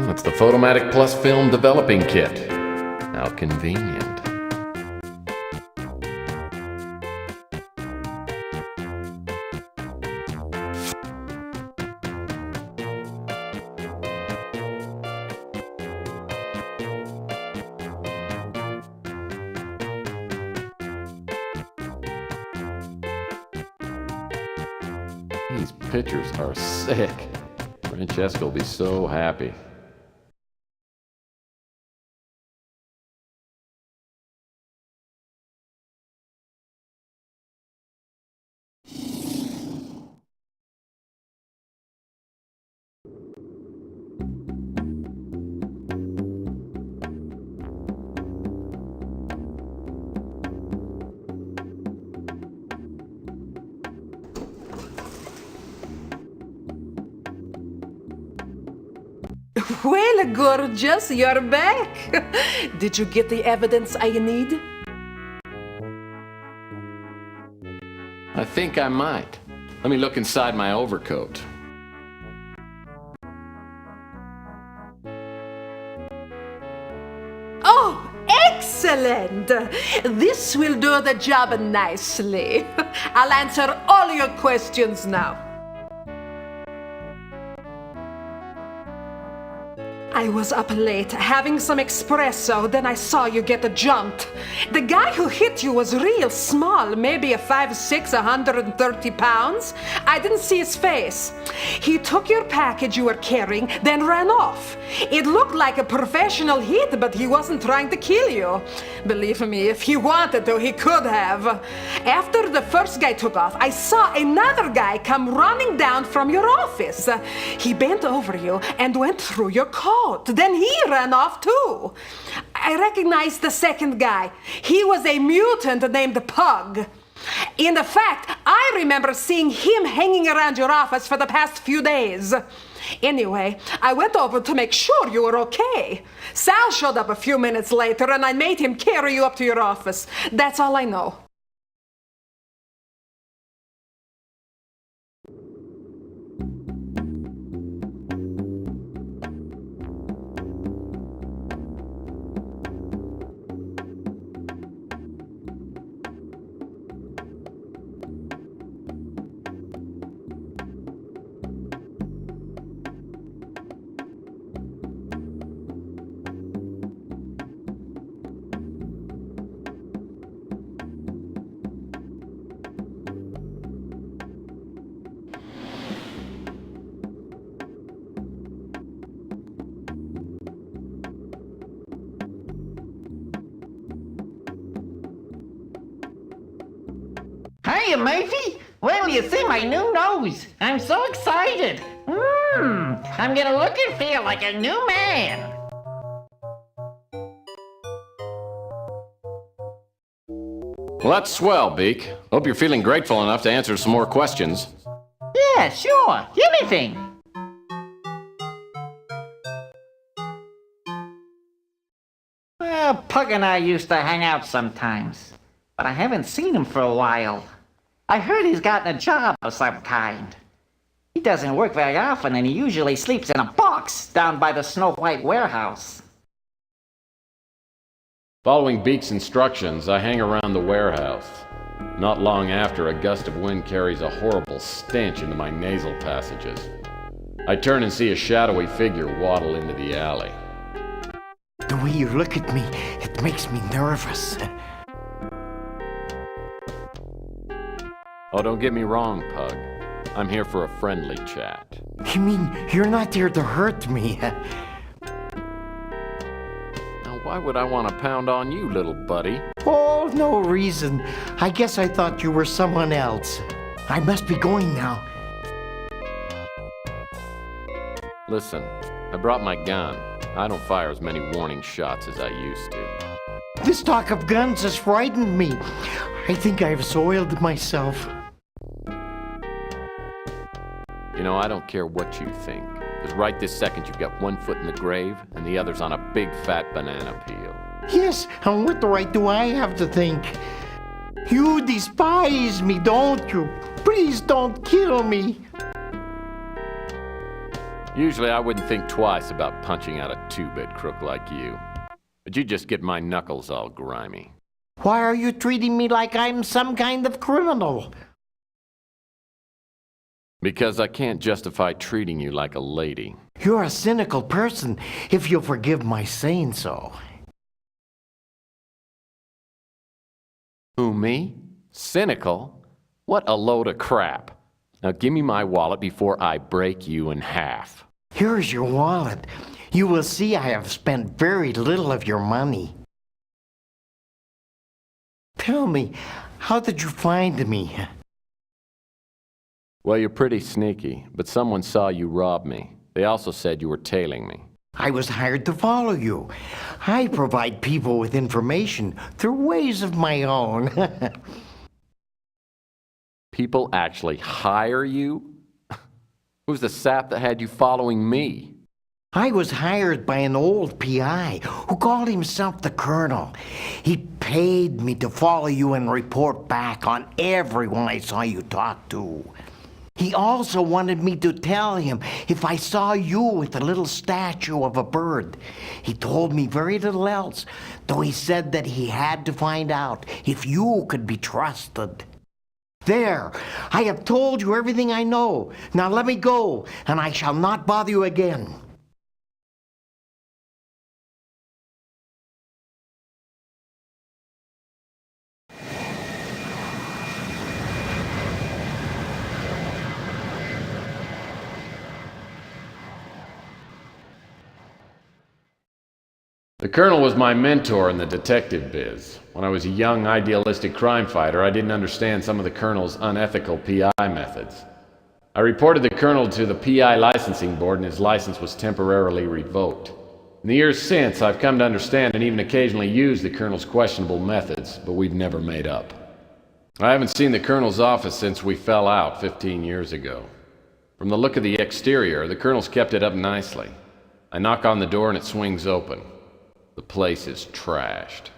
It's the Photomatic Plus Film Developing Kit. How convenient. These pictures are sick. Francesca will be so happy. Well, gorgeous, you're back. Did you get the evidence I need? I think I might. Let me look inside my overcoat. Oh, excellent! This will do the job nicely. I'll answer all your questions now. I was up late having some espresso, then I saw you get jumped. The guy who hit you was real small, maybe a 5'6", 130 pounds. I didn't see his face. He took your package you were carrying, then ran off. It looked like a professional hit, but he wasn't trying to kill you. Believe me, if he wanted to, he could have. After the first guy took off, I saw another guy come running down from your office. He bent over you and went through your coat. Then he ran off too. I recognized the second guy. He was a mutant named Pug. In fact, I remember seeing him hanging around your office for the past few days. Anyway, I went over to make sure you were okay. Sal showed up a few minutes later and I made him carry you up to your office. That's all I know. Hiya, Murphy. Well, you see my new nose. I'm so excited. I'm gonna look and feel like a new man. Well, that's swell, Beak. Hope you're feeling grateful enough to answer some more questions. Yeah, sure. Anything. Well, Pug and I used to hang out sometimes, but I haven't seen him for a while. I heard he's gotten a job of some kind. He doesn't work very often, and he usually sleeps in a box down by the Snow White warehouse. Following Beak's instructions, I hang around the warehouse. Not long after, a gust of wind carries a horrible stench into my nasal passages. I turn and see a shadowy figure waddle into the alley. The way you look at me, it makes me nervous. Oh, don't get me wrong, Pug. I'm here for a friendly chat. You mean you're not here to hurt me? Now, why would I want to pound on you, little buddy? Oh, no reason. I guess I thought you were someone else. I must be going now. Listen, I brought my gun. I don't fire as many warning shots as I used to. This talk of guns has frightened me. I think I've soiled myself. You know, I don't care what you think, because right this second you've got one foot in the grave and the other's on a big fat banana peel. Yes, and what right do I have to think? You despise me, don't you? Please don't kill me. Usually I wouldn't think twice about punching out a two-bit crook like you. But you just get my knuckles all grimy. Why are you treating me like I'm some kind of criminal? Because I can't justify treating you like a lady. You're a cynical person, if you'll forgive my saying so. Who, me? Cynical? What a load of crap. Now give me my wallet before I break you in half. Here's your wallet. You will see I have spent very little of your money. Tell me, how did you find me? Well, you're pretty sneaky, but someone saw you rob me. They also said you were tailing me. I was hired to follow you. I provide people with information through ways of my own. People actually hire you? Who's the sap that had you following me? I was hired by an old PI who called himself the Colonel. He paid me to follow you and report back on everyone I saw you talk to. He also wanted me to tell him if I saw you with a little statue of a bird. He told me very little else, though he said that he had to find out if you could be trusted. There, I have told you everything I know. Now let me go, and I shall not bother you again. The Colonel was my mentor in the detective biz. When I was a young, idealistic crime fighter, I didn't understand some of the Colonel's unethical PI methods. I reported the Colonel to the PI licensing board and his license was temporarily revoked. In the years since, I've come to understand and even occasionally use the Colonel's questionable methods, but we've never made up. I haven't seen the Colonel's office since we fell out 15 years ago. From the look of the exterior, the Colonel's kept it up nicely. I knock on the door and it swings open. The place is trashed.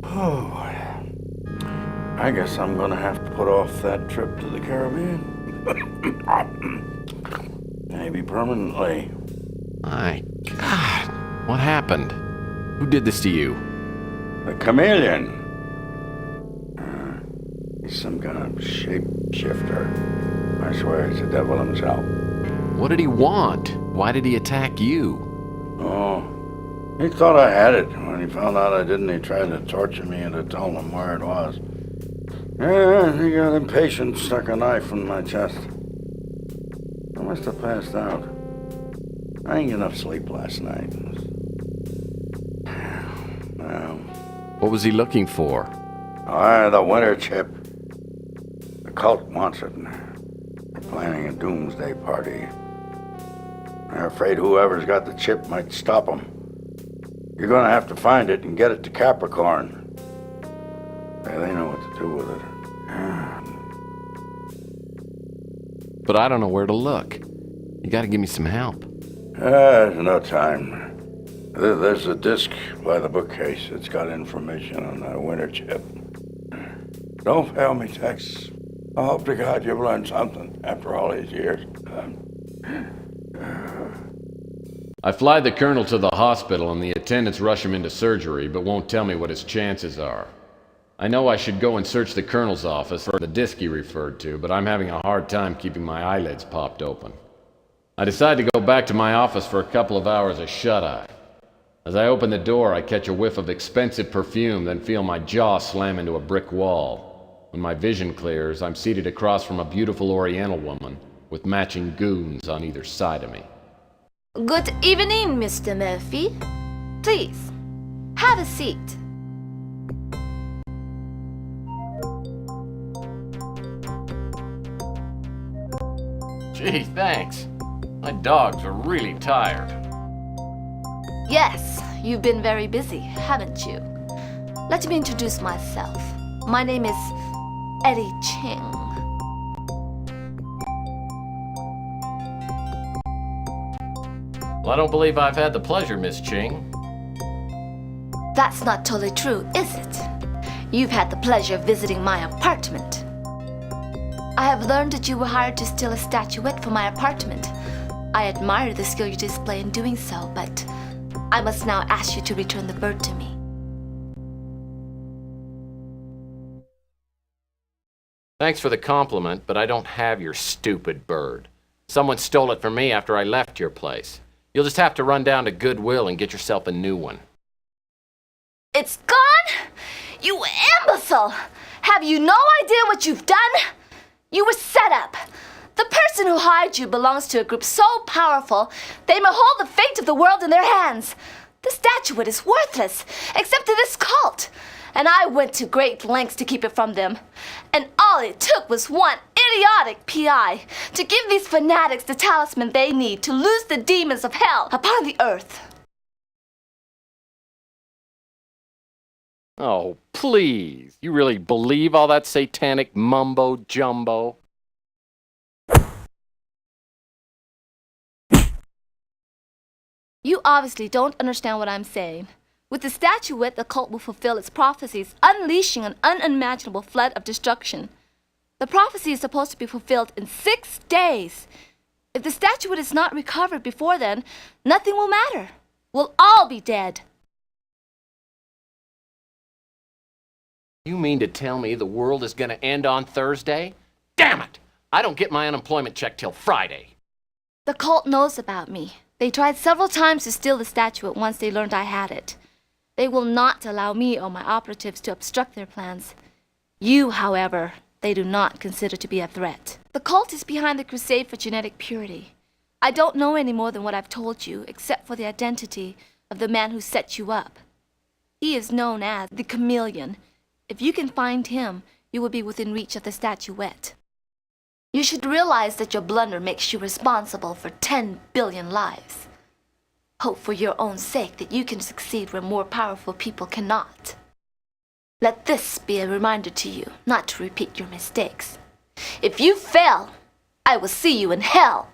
Oh, I guess I'm gonna have to put off that trip to the Caribbean. Maybe permanently. My God, what happened? Who did this to you? The chameleon. He's some kind of shapeshifter. I swear he's the devil himself. What did he want? Why did he attack you? Oh, he thought I had it. When he found out I didn't, he tried to torture me into telling him where it was. Yeah, he got impatient, stuck a knife in my chest. I must have passed out. I didn't get enough sleep last night. Well, What was he looking for? the winter chip. The cult wants it. They're planning a doomsday party. They're afraid whoever's got the chip might stop them. You're gonna have to find it and get it to Capricorn. They know what to do with it. But I don't know where to look. You gotta give me some help. There's no time. There's a disc by the bookcase. It's got information on that winter chip. Don't fail me, Tex. I hope to God you've learned something after all these years. I fly the Colonel to the hospital and the attendants rush him into surgery, but won't tell me what his chances are. I know I should go and search the Colonel's office for the disc he referred to, but I'm having a hard time keeping my eyelids popped open. I decide to go back to my office for a couple of hours of shut-eye. As I open the door, I catch a whiff of expensive perfume, then feel my jaw slam into a brick wall. When my vision clears, I'm seated across from a beautiful Oriental woman with matching goons on either side of me. Good evening, Mr. Murphy. Please, have a seat. Gee, thanks. My dogs are really tired. Yes, you've been very busy, haven't you? Let me introduce myself. My name is Eddie Ching. Well, I don't believe I've had the pleasure, Miss Ching. That's not totally true, is it? You've had the pleasure of visiting my apartment. I have learned that you were hired to steal a statuette from my apartment. I admire the skill you display in doing so, but I must now ask you to return the bird to me. Thanks for the compliment, but I don't have your stupid bird. Someone stole it from me after I left your place. You'll just have to run down to Goodwill and get yourself a new one. It's gone? You imbecile! Have you no idea what you've done? You were set up. The person who hired you belongs to a group so powerful they may hold the fate of the world in their hands. The statuette is worthless, except to this cult. And I went to great lengths to keep it from them. And all it took was one idiotic PI to give these fanatics the talisman they need to loose the demons of hell upon the earth. Oh, please. You really believe all that satanic mumbo-jumbo? You obviously don't understand what I'm saying. With the statuette, the cult will fulfill its prophecies, unleashing an unimaginable flood of destruction. The prophecy is supposed to be fulfilled in 6 days. If the statuette is not recovered before then, nothing will matter. We'll all be dead. You mean to tell me the world is going to end on Thursday? Damn it! I don't get my unemployment check till Friday. The cult knows about me. They tried several times to steal the statuette once they learned I had it. They will not allow me or my operatives to obstruct their plans. You, however, they do not consider to be a threat. The cult is behind the crusade for genetic purity. I don't know any more than what I've told you, except for the identity of the man who set you up. He is known as the Chameleon. If you can find him, you will be within reach of the statuette. You should realize that your blunder makes you responsible for 10 billion lives. Hope for your own sake that you can succeed where more powerful people cannot. Let this be a reminder to you not to repeat your mistakes. If you fail, I will see you in hell.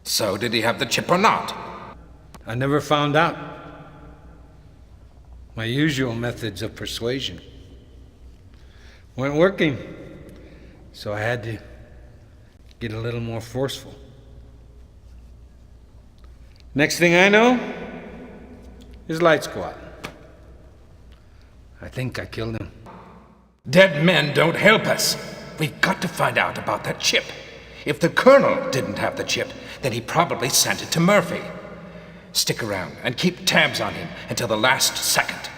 So, did he have the chip or not? I never found out. My usual methods of persuasion weren't working, so I had to get a little more forceful. Next thing I know, his lights go out. I think I killed him. Dead men don't help us. We've got to find out about that chip. If the Colonel didn't have the chip, then he probably sent it to Murphy. Stick around and keep tabs on him until the last second.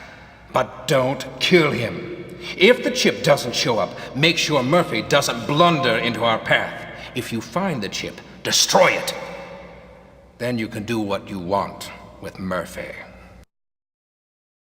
But don't kill him. If the chip doesn't show up, make sure Murphy doesn't blunder into our path. If you find the chip, destroy it. Then you can do what you want with Murphy.